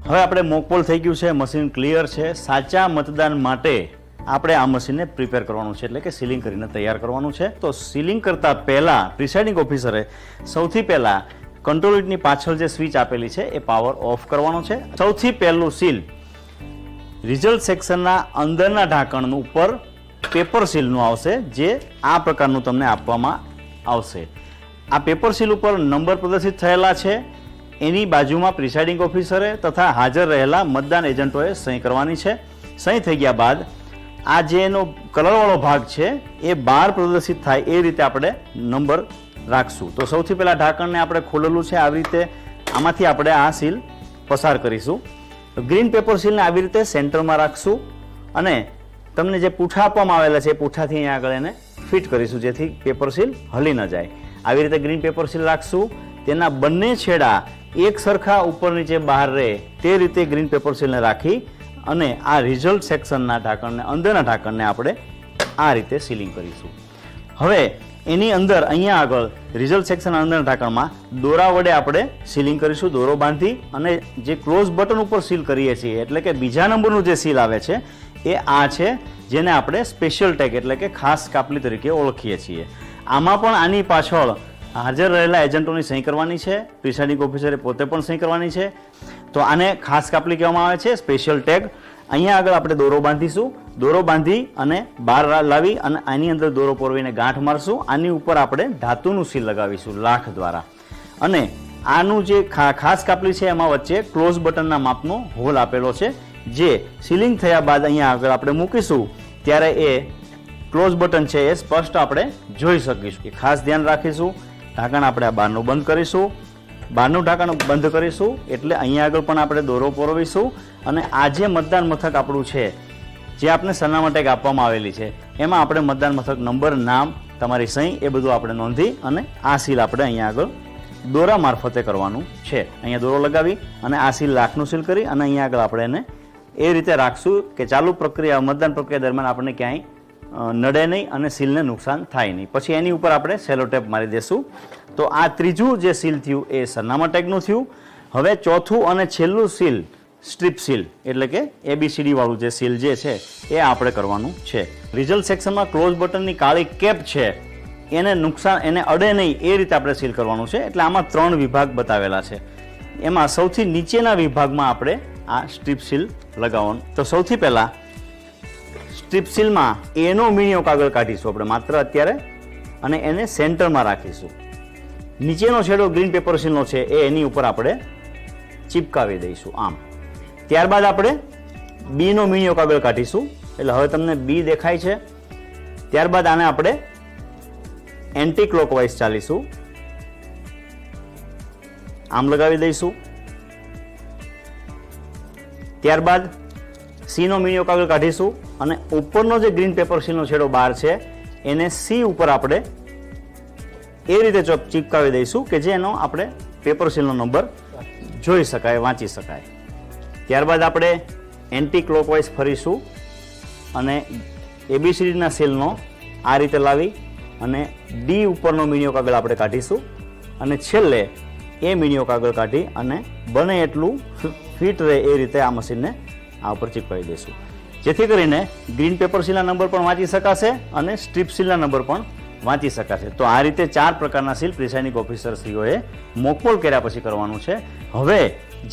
હવે આપણે મોકપોલ થઈ ગયું છે, મશીન ક્લિયર છે. સાચા મતદાન માટે આપણે આ મશીનને પ્રિપેર કરવાનું છે, એટલે કે સીલિંગ કરીને તૈયાર કરવાનું છે. તો સીલિંગ કરતાં પહેલાં પ્રિસાઇડિંગ ઓફિસરે સૌથી પહેલાં કંટ્રોલ યુનિટની પાછળ જે સ્વિચ આપેલી છે એ પાવર ઓફ કરવાનો છે. સૌથી પહેલું સીલ રિઝલ્ટ સેક્શનના અંદરના ઢાંકણનું ઉપર પેપર સીલનું આવશે, જે આ પ્રકારનું તમને આપવામાં આવશે. આ પેપર સીલ ઉપર નંબર પ્રદર્શિત થયેલા છે. એની બાજુમાં પ્રિસાઇડિંગ ઓફિસરે તથા હાજર રહેલા મતદાન એજન્ટોએ સહી કરવાની છે. સહી થઈ ગયા બાદ આ જે એનો કલરવાળો ભાગ છે એ બહાર પ્રદર્શિત થાય એ રીતે આપણે નંબર રાખશું. તો સૌથી પહેલાં ઢાંકણને આપણે ખોલેલું છે, આવી રીતે આમાંથી આપણે આ સીલ પસાર કરીશું. ગ્રીન પેપર સીલને આવી રીતે સેન્ટરમાં રાખશું અને તમને જે પૂંઠા આપવામાં આવેલા છે એ પૂંઠાથી અહીંયા આગળ એને ફિટ કરીશું, જેથી પેપર સીલ હલી ન જાય. આવી રીતે ગ્રીન પેપર સીલ રાખશું. તેના બંને છેડા એક સરખા ઉપર નીચે બહાર રહે તે રીતે ગ્રીન પેપર સીલને રાખી અને આ રિઝલ્ટ સેક્શનના ઢાંકણને અંદરના ઢાંકણને આપણે આ રીતે સીલિંગ કરીશું. હવે એની અંદર અહીંયા આગળ રિઝલ્ટ સેક્શનના અંદરના ઢાંકણમાં દોરા વડે આપણે સીલિંગ કરીશું, દોરો બાંધી. અને જે ક્લોઝ બટન ઉપર સીલ કરીએ છીએ, એટલે કે બીજા નંબરનું જે સીલ આવે છે એ આ છે, જેને આપણે સ્પેશિયલ ટેગ એટલે કે ખાસ કાપલી તરીકે ઓળખીએ છીએ. આમાં પણ આની પાછળ હાજર રહેલા એજન્ટોની સહી કરવાની છે, પ્રિસાઇડિંગ ઓફિસરે પોતે પણ સહી કરવાની છે. તો આને ખાસ કાપલી કહેવામાં આવે છે, સ્પેશિયલ ટેગ. અહીંયા આગળ આપણે દોરો બાંધીશું. દોરો બાંધી અને બહાર લાવી અને આની અંદર દોરો પોરવીને ગાંઠ મારશું. આની ઉપર આપણે ધાતુનું સીલ લગાવીશું લાખ દ્વારા. અને આનું જે ખાસ કાપલી છે એમાં વચ્ચે ક્લોઝ બટનના માપનો હોલ આપેલો છે, જે સીલિંગ થયા બાદ અહીંયા આગળ આપણે મૂકીશું ત્યારે એ ક્લોઝ બટન છે એ સ્પષ્ટ આપણે જોઈ શકીશું. એ ખાસ ધ્યાન રાખીશું. ઢાંકણ આપણે આ બહારનું બંધ કરીશું. બહારનું ઢાંકણ બંધ કરીશું એટલે અહીંયા આગળ પણ આપણે દોરો પોરવીશું. અને આ જે મતદાન મથક આપણું છે, જે આપણે સરનામા ટેગ આપવામાં આવેલી છે, એમાં આપણે મતદાન મથક નંબર, નામ, તમારી સહી એ બધું આપણે નોંધી અને આ સીલ આપણે અહીંયા આગળ દોરા મારફતે કરવાનું છે. અહીંયા દોરો લગાવી અને આ સીલ લાખનું સીલ કરી અને અહીંયા આગળ આપણે એને એ રીતે રાખશું કે ચાલુ પ્રક્રિયા મતદાન પ્રક્રિયા દરમિયાન આપણને ક્યાંય નડે નહીં અને સીલને નુકસાન થાય નહીં. પછી એની ઉપર આપણે સેલો ટેપ મારી દેશું. તો આ ત્રીજું જે સીલ થયું એ સરનામા ટેગનું થયું. હવે ચોથું અને છેલ્લું સીલ સ્ટ્રીપ સીલ એટલે કે ABCD વાળું જે સીલ જે છે એ આપણે કરવાનું છે. રિઝલ્ટ સેક્શનમાં ક્લોઝ બટનની કાળી કેપ છે એને નુકસાન એને અડે નહીં એ રીતે આપણે સીલ કરવાનું છે. એટલે આમાં 3 વિભાગ બતાવેલા છે. એમાં સૌથી નીચેના વિભાગમાં આપણે આ સ્ટ્રીપ સીલ લગાવવાનું. તો સૌથી પહેલાં સ્ટ્રીપ સીલમાં એનો મીણિયો કાગળ કાઢીશું આપણે માત્ર અત્યારે અને એને સેન્ટરમાં રાખીશું. નીચેનો છેડો ગ્રીન પેપર સીલનો છે એ એની ઉપર આપણે ચિપકાવી દઈશું આમ. ત્યારબાદ આપણે બીનો મીણિયો કાગળ કાઢીશું. એટલે હવે તમને બી દેખાય છે. ત્યારબાદ આને આપણે એન્ટી ક્લોકવાઇઝ ચાલીશું, આમ લગાવી દઈશું. ત્યારબાદ સીનો મીણિયો કાગળ કાઢીશું અને ઉપરનો જે ગ્રીન પેપર સીલનો છેડો બહાર છે એને સી ઉપર આપણે એ રીતે ચિપકાવી દઈશું કે જેનો આપણે પેપર સીલનો નંબર જોઈ શકાય, વાંચી શકાય. ત્યારબાદ આપણે એન્ટી ક્લોકવાઇઝ ફરીશું અને ABCDના સીલનો આ રીતે લાવી અને ડી ઉપરનો મીણિયો કાગળ આપણે કાઢીશું અને છેલ્લે એ મીણિયો કાગળ કાઢી અને બને એટલું ફિટ રહે એ રીતે આ મશીનને આ ઉપર ચિપકાવી દઈશું, જેથી કરીને ગ્રીન પેપર સીલના નંબર પણ વાંચી શકાશે અને સ્ટ્રીપ સીલના નંબર પણ વાંચી શકાશે. તો આ રીતે 4 પ્રકારના સીલ પ્રિસાઇડિંગ ઓફિસરશ્રીઓએ મોકપોલ કર્યા પછી કરવાનું છે. હવે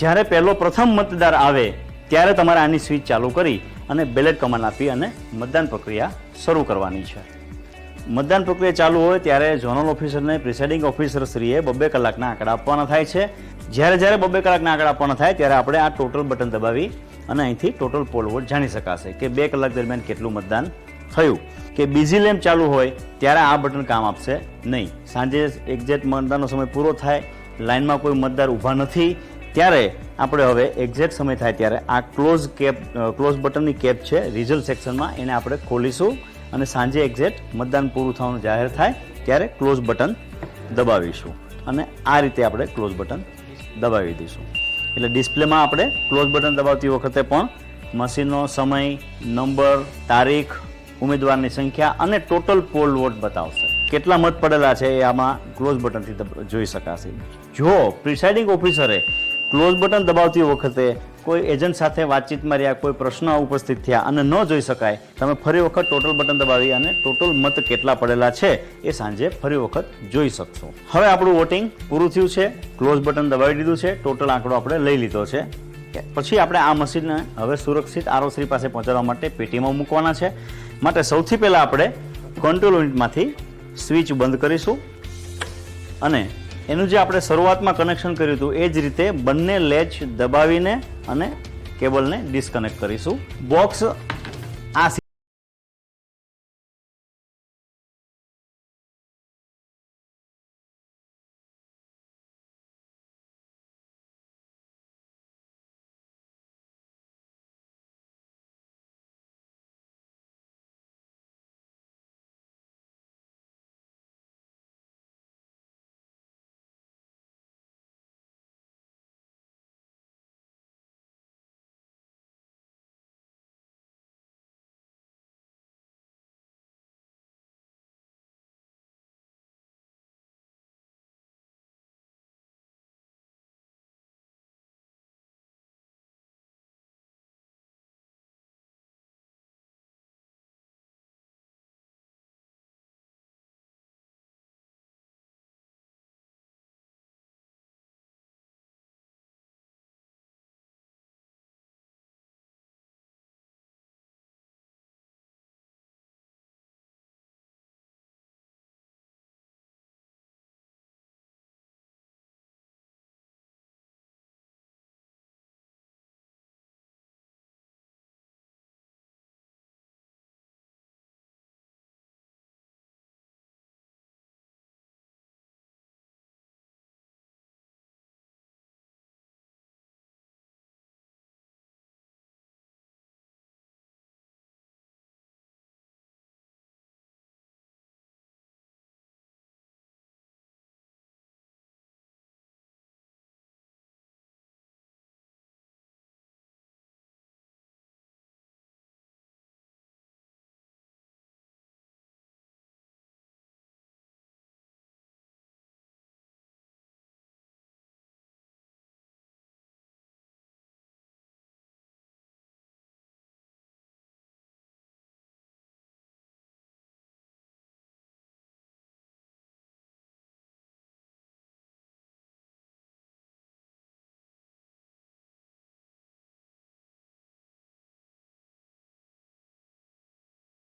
જ્યારે પ્રથમ મતદાર આવે ત્યારે તમારે આની સ્વિચ ચાલુ કરી અને બેલેટ કમાન્ડ આપી અને મતદાન પ્રક્રિયા શરૂ કરવાની છે. મતદાન પ્રક્રિયા ચાલુ હોય ત્યારે ઝોનલ ઓફિસરને પ્રિસાઇડિંગ ઓફિસરશ્રીએ 2 કલાકના આંકડા આપવાના થાય છે. જ્યારે 2 કલાકના આંકડા આપવાના થાય ત્યારે આપણે આ ટોટલ બટન દબાવી અને અહીંથી ટોટલ પોલ વોટ જાણી શકાશે કે 2 કલાક દરમિયાન કેટલું મતદાન થયું. કે બીજી લેમ્પ ચાલુ હોય ત્યારે આ બટન કામ આપશે નહીં. સાંજે એક્ઝેક્ટ મતદાનનો સમય પૂરો થાય, લાઇનમાં કોઈ મતદાર ઊભા નથી, ત્યારે આપણે હવે એક્ઝેક્ટ સમય થાય ત્યારે આ ક્લોઝ બટનની કેપ છે રિઝલ્ટ સેક્શનમાં એને આપણે ખોલીશું અને સાંજે એક્ઝેક્ટ મતદાન પૂરું થવાનું જાહેર થાય ત્યારે ક્લોઝ બટન દબાવીશું અને આ રીતે આપણે ક્લોઝ બટન દબાવી દઈશું. એટલે ડિસ્પ્લેમાં આપણે ક્લોઝ બટન દબાવતી વખતે પણ મશીનનો સમય, નંબર, તારીખ, ઉમેદવારની સંખ્યા અને ટોટલ પોલ વોટ બતાવશે. કેટલા મત પડેલા છે એ આમાં ક્લોઝ બટનથી જોઈ શકાશે. જો પ્રિસાઇડિંગ ઓફિસરે ક્લોઝ બટન દબાવતી વખતે કોઈ એજન્ટ સાથે વાતચીતમાં રહ્યા, કોઈ પ્રશ્ન ઉપસ્થિત થયા અને ન જોઈ શકાય, તમે ફરી વખત ટોટલ બટન દબાવી અને ટોટલ મત કેટલા પડેલા છે એ સાંજે ફરી વખત જોઈ શકશો. હવે આપણું વોટિંગ પૂરું થયું છે, ક્લોઝ બટન દબાવી દીધું છે, ટોટલ આંકડો આપણે લઈ લીધો છે. પછી આપણે આ મશીનને હવે સુરક્ષિત આરઓ3 પાસે પહોંચાડવા માટે પેટીમાં મૂકવાના છે. માટે સૌથી પહેલાં આપણે કંટ્રોલ યુનિટમાંથી સ્વિચ બંધ કરીશું અને એનું જે આપણે શરૂઆતમાં કનેક્શન કર્યું હતું એ જ રીતે બંને લેચ દબાવીને અને કેબલને ડિસ્કનેક્ટ કરીશું. બોક્સ